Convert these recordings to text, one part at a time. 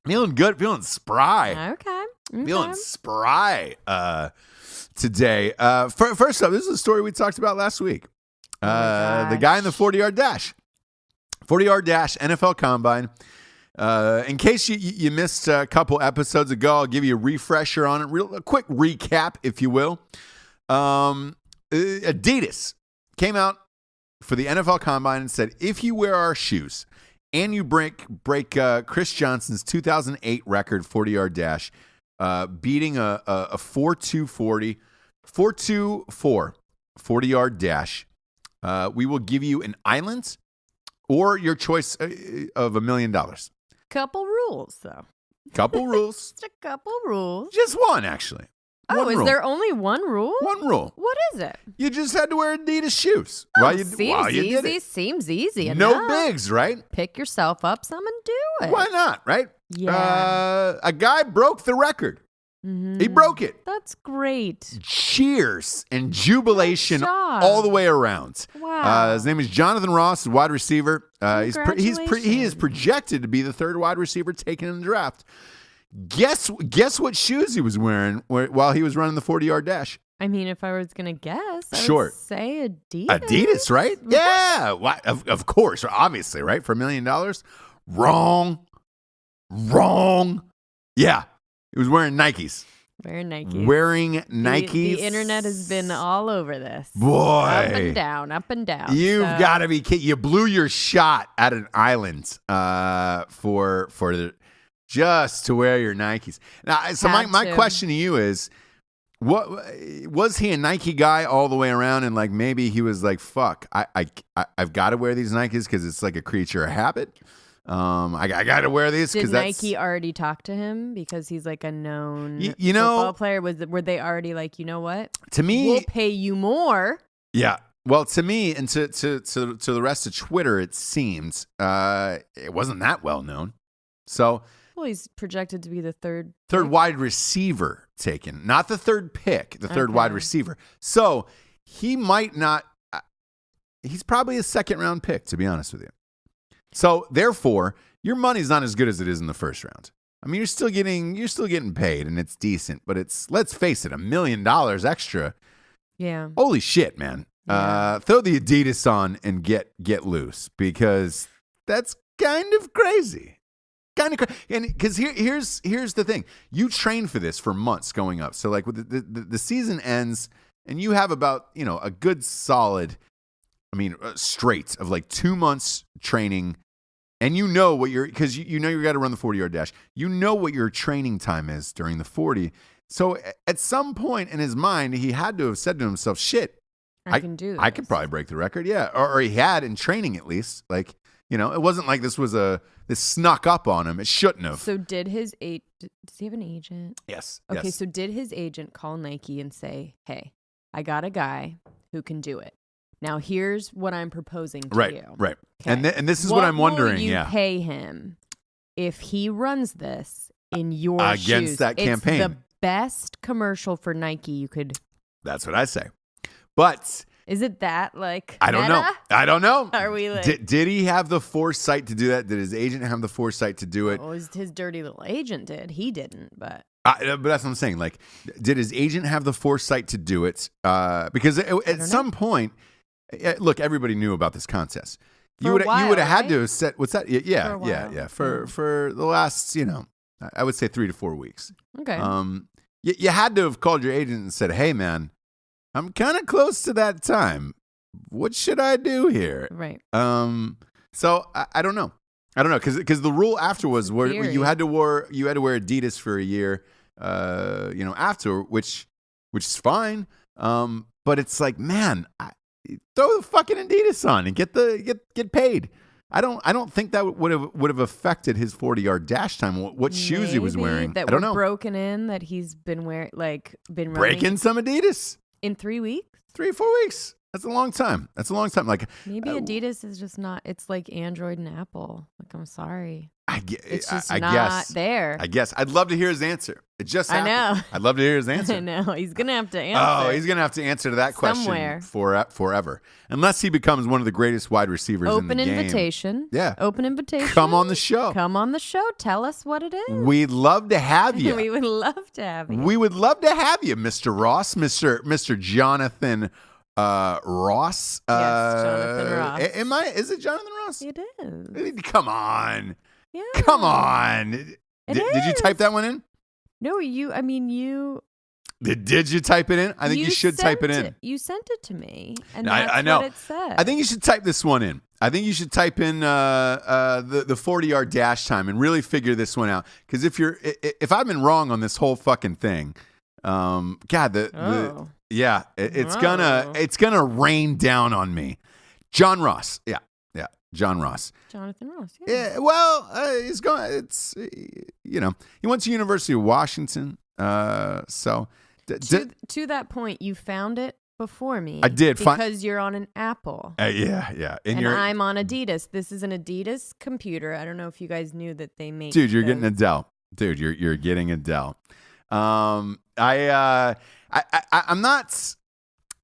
Feeling good, feeling spry. Okay. Feeling spry today. First up, this is a story we talked about last week. The guy in the 40-yard dash. 40-yard dash, NFL Combine. In case you missed a couple episodes ago, I'll give you a refresher on it. A quick recap, if you will. Adidas came out for the NFL Combine and said, if you wear our shoes and you break Chris Johnson's 2008 record 40-yard dash, beating a 4.24 40-yard dash, we will give you an island or your choice of $1 million. Couple rules, though. Couple rules. Just a couple rules. Just one, actually. Oh, is there only one rule? One rule. What is it? You just had to wear Adidas shoes. Seems easy. Seems easy enough. No bigs, right? Pick yourself up some and do it. Why not, right? Yeah. A guy broke the record. Mm-hmm. He broke it. That's great. Cheers and jubilation all the way around. Wow. His name is Jonathan Ross, wide receiver. He is projected to be the third wide receiver taken in the draft. Guess what shoes he was wearing while he was running the 40-yard dash? I mean, if I was going to guess, I would say Adidas. Adidas, right? Yeah. Of course. Obviously, right? For $1 million? Wrong. Yeah. He was wearing Nikes. Wearing Nikes. The internet has been all over this. Boy. Up and down. You've got to be kidding. You blew your shot at an island just to wear your Nikes. Now, so my question to you is, what was he a Nike guy all the way around? And like maybe he was like, "Fuck, I've got to wear these Nikes because it's like a creature of habit. I got to wear these." Did Nike already talk to him because he's like a known football player? Were they already like, you know what? To me, we'll pay you more. Yeah. Well, to me and to the rest of Twitter, it seems it wasn't that well known. So. Well, he's projected to be the third wide receiver taken, not the third pick, the third wide receiver. So he might not. He's probably a second-round pick, to be honest with you. So therefore, your money's not as good as it is in the first round. I mean, you're still getting paid, and it's decent, but let's face it, $1 million extra. Yeah. Holy shit, man! Yeah. Throw the Adidas on and get loose because that's kind of crazy. And because here's the thing, you train for this for months going up. So like the season ends and you have about a good solid, straight of like 2 months training, and because you got to run the 40-yard dash. You know what your training time is during the 40. So at some point in his mind, he had to have said to himself, "Shit, I can do this. I could probably break the record." Yeah, or he had in training at least. Like. It wasn't like this snuck up on him. It shouldn't have. So does he have an agent? Yes. Okay, yes. So did his agent call Nike and say, "Hey, I got a guy who can do it. Now here's what I'm proposing to you." Right. Okay. And this is what I'm wondering. Will you pay him if he runs this in your against shoes? That campaign? It's the best commercial for Nike you could. That's what I say. But. Is it that like I don't know. I don't know. Are we like did he have the foresight to do that? Did his agent have the foresight to do it? Well, his dirty little agent did. He didn't, but that's what I'm saying. Like, did his agent have the foresight to do it? Because at some point, look, everybody knew about this contest. You would have had to have set. What's that? Yeah. For the last, I would say 3 to 4 weeks. Okay. You had to have called your agent and said, "Hey, man, I'm kind of close to that time. What should I do here?" Right. So I don't know. Because the rule after was where you had to wear Adidas for a year. After which is fine. But it's like, man, throw the fucking Adidas on and get paid. I don't think that would have affected his 40-yard dash time. What shoes he was wearing? I don't know. Broken in that he's been wearing, been breaking some Adidas. In 3 weeks? 3 or 4 weeks. That's a long time. Like Maybe Adidas is just not. It's like Android and Apple. Like, I'm sorry. It's just I not guess, there. I guess. I'd love to hear his answer. It just happened. I know. I'd love to hear his answer. I know. He's going to have to answer. Oh, he's going to have to answer to that Somewhere. question forever. Unless he becomes one of the greatest wide receivers in the game. Open invitation. Yeah. Open invitation. Come on the show. Come on the show. Tell us what it is. We'd love to have you. We would love to have you. We would love to have you, Mr. Ross, Mr. Jonathan Ross. Yes, Jonathan Ross. Is it Jonathan Ross? It is. Come on. Yeah. Come on. Did you type that one in? No, you. Did you type it in? I think you should type it in. You sent it to me, and I know. what it said. I think you should type this one in. I think you should type in the 40-yard dash time and really figure this one out. Because if I've been wrong on this whole fucking thing, God, it's gonna rain down on me. John Ross, yeah, John Ross. Jonathan Ross, yeah. Yeah, well, he's going. It's he went to University of Washington. So to that point, you found it before me. I did because you're on an Apple. Yeah, and I'm on Adidas. This is an Adidas computer. I don't know if you guys knew that they make. Dude, you're getting Adele. Dude, you're getting Adele. I'm not.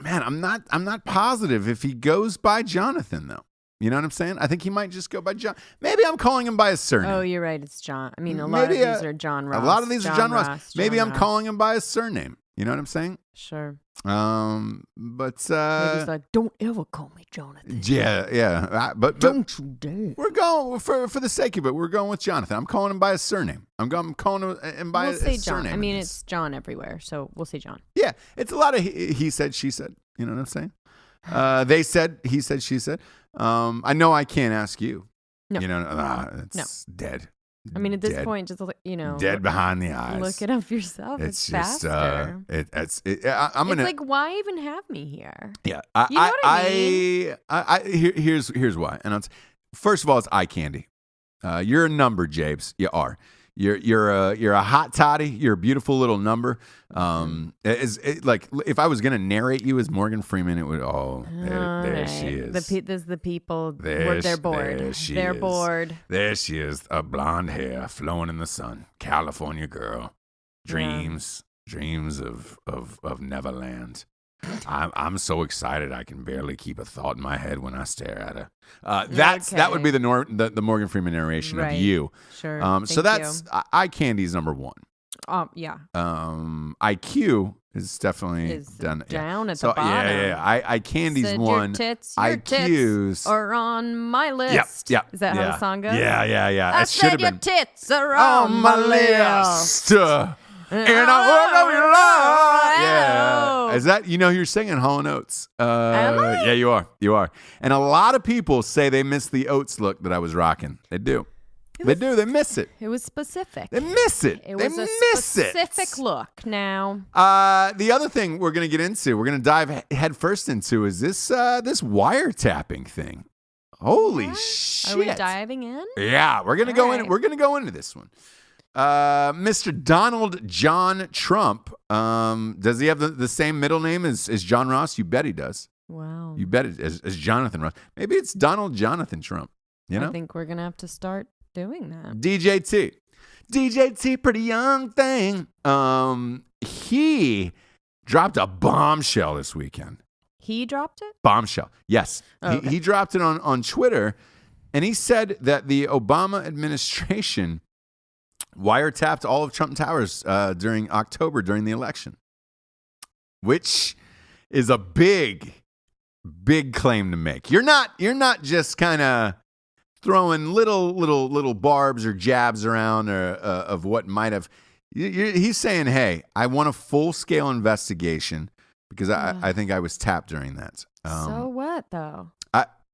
Man, I'm not positive if he goes by Jonathan though. You know what I'm saying? I think he might just go by John. Maybe I'm calling him by his surname. Oh, you're right. It's John. I mean, a lot of these are John Ross. A lot of these are John Ross. Maybe I'm calling him by his surname. You know what I'm saying? Sure. But maybe he's like, don't ever call me Jonathan. Yeah. But don't you dare. We're going for the sake of it. We're going with Jonathan. I'm calling him by his surname. I'm calling him by his surname. I mean, it's John everywhere, so we'll say John. Yeah, it's a lot of he said, she said. You know what I'm saying? They said, he said, she said. I know I can't ask you. No. You know, it's dead. I mean, at this point, just dead behind the eyes. Look it up yourself. It's just faster. It's like, why even have me here? Yeah, you know what I mean? Here's why. And first of all, it's eye candy. You're a number, Jabes. You are. You're a hot toddy. You're a beautiful little number. Like if I was gonna narrate you as Morgan Freeman, it would. There she is. The people. They're bored. They're bored. There she is. A blonde hair flowing in the sun. California girl. Dreams of Neverland. I'm so excited I can barely keep a thought in my head when I stare at her. That would be the Morgan Freeman narration of you. Sure. So that's eye candy's number one. Yeah. IQ is definitely done at the bottom. Yeah. Eye candy's one. Your IQ's tits are on my list. Yeah. Is that how the song goes? Yeah. I said your tits are on my list. And I love your love. Yeah. Is that, who you're singing? Hall & Oates. Am I? Yeah, you are. And a lot of people say they miss the Oates look that I was rocking. They do. They miss it. It was specific. They miss it. It was a specific look. Now, the other thing we're going to get into, we're going to dive head first into, is this wiretapping thing. Holy shit! Are we diving in? Yeah, we're going to go in. We're going to go into this one. Mr. Donald John Trump. Does he have the same middle name as John Ross? You bet he does. Wow. You bet it as Jonathan Ross. Maybe it's Donald Jonathan Trump. I think we're gonna have to start doing that. DJT, pretty young thing. He dropped a bombshell this weekend. He dropped it? Bombshell. Yes. Oh, okay. He dropped it on Twitter, and he said that the Obama administration wiretapped all of Trump Towers during October during the election, which is a big claim to make. You're not just kind of throwing little barbs or jabs around or of what might have. He's saying, hey, I want a full-scale investigation because I think I was tapped during that. So what, though?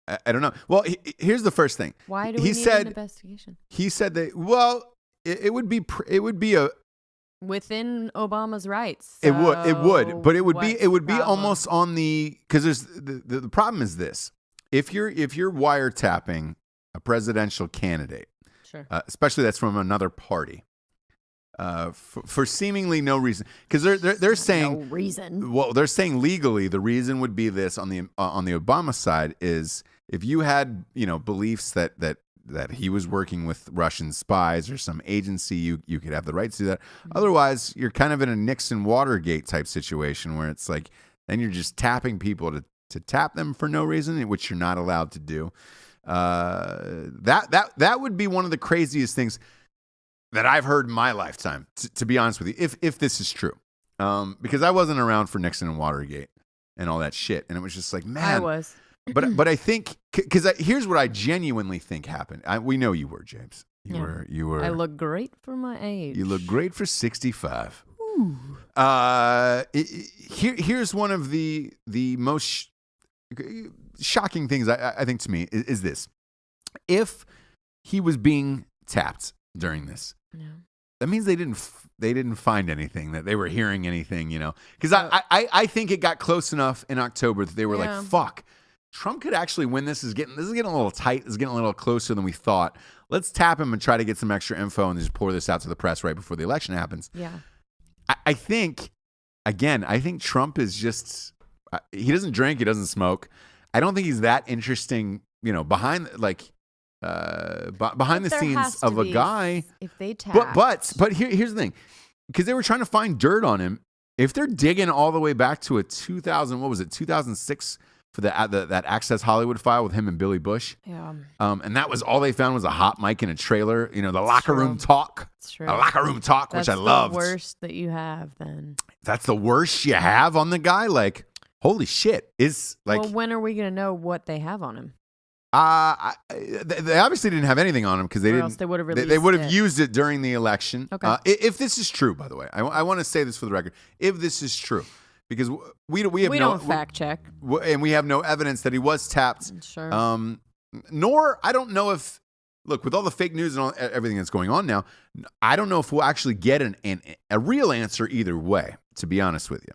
I don't know. Well, here's the first thing. Why do we need an investigation? He said that, well, it would be a within Obama's rights. So it would, but it would be problem? Almost on the, because there's the problem is this: if you're wiretapping a presidential candidate, sure, especially that's from another party, for seemingly no reason. Because they're saying No reason. Well, they're saying legally the reason would be this on the Obama side is if you had beliefs that he was working with Russian spies or some agency, you could have the right to do that. Otherwise, you're kind of in a Nixon Watergate type situation where it's like then you're just tapping people to tap them for no reason, which you're not allowed to do. That would be one of the craziest things that I've heard in my lifetime, to be honest with you, if this is true. Because I wasn't around for Nixon and Watergate and all that shit. And it was just like, man. I was. But I think, because here's what I genuinely think happened. We know you were, James. You were. I look great for my age. You look great for 65. Ooh. Here's one of the most shocking things I think to me is this. If he was being tapped during this, that means they didn't find anything, that they were hearing anything, because I think it got close enough in October that they were like, fuck, Trump could actually win. This is getting a little tight. This is getting a little closer than we thought. Let's tap him and try to get some extra info and just pour this out to the press right before the election happens. Yeah. I think Trump is just, he doesn't drink, he doesn't smoke. I don't think he's that interesting, behind the scenes of a guy. If they tap. But here's the thing, because they were trying to find dirt on him. If they're digging all the way back to a 2006 for that Access Hollywood file with him and Billy Bush. Yeah. And that was all they found was a hot mic in a trailer. The locker room talk. It's true. The locker room talk, That's which I loved. That's the worst that you have then. That's the worst you have on the guy? Like, holy shit. Well, when are we going to know what they have on him? They obviously didn't have anything on him because they would have released they would have used it during the election. Okay. If this is true, by the way, I want to say this for the record. If this is true, because we don't fact check, and we have no evidence that he was tapped. Sure. Nor I don't know if, look, with all the fake news and everything that's going on now, I don't know if we'll actually get a real answer either way. To be honest with you.